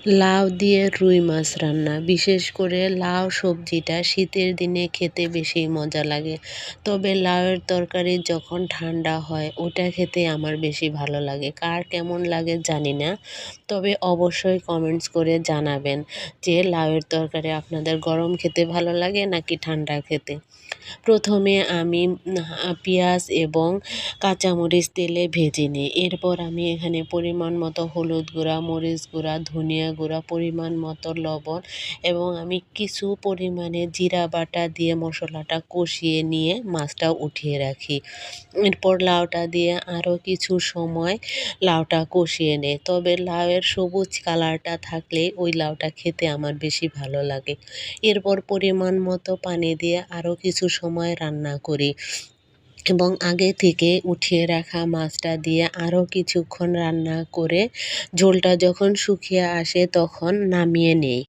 লাউ দিয়ে রুই মাছ রান্না, বিশেষ করে লাউ সবজিটা শীতের দিনে খেতে বেশি মজা লাগে। তবে লাউয়ের তরকারি যখন ঠান্ডা হয় ওটা খেতে আমার বেশি ভালো লাগে। কার কেমন লাগে জানি না, তবে অবশ্যই কমেন্টস করে জানাবেন যে লাউয়ের তরকারি আপনাদের গরম খেতে ভালো লাগে নাকি ঠান্ডা খেতে। প্রথমে আমি পেঁয়াজ এবং কাঁচামরিচ তেলে ভেজে নিই। এরপর আমি এখানে পরিমাণ মতো হলুদ গুঁড়া, মরিচ গুঁড়া, ধনিয়া গুঁড়া, পরিমাণ মতো লবণ এবং আমি কিছু পরিমাণে জিরা বাটা দিয়ে মশলাটা কষিয়ে নিয়ে মাছটা উঠিয়ে রাখি। এরপর লাউটা দিয়ে আরও কিছু সময় লাউটা কষিয়ে নেই, তবে লাউয়ের সবুজ কালারটা থাকলে ওই লাউটা খেতে আমার বেশি ভালো লাগে। এরপর পরিমাণ মতো পানি দিয়ে আরও কিছু সময় রান্না করি এবং আগে থেকে উঠিয়ে রাখা মাছটা দিয়ে আরও কিছুক্ষণ রান্না করে ঝোলটা যখন শুকিয়ে আসে তখন নামিয়ে নেই।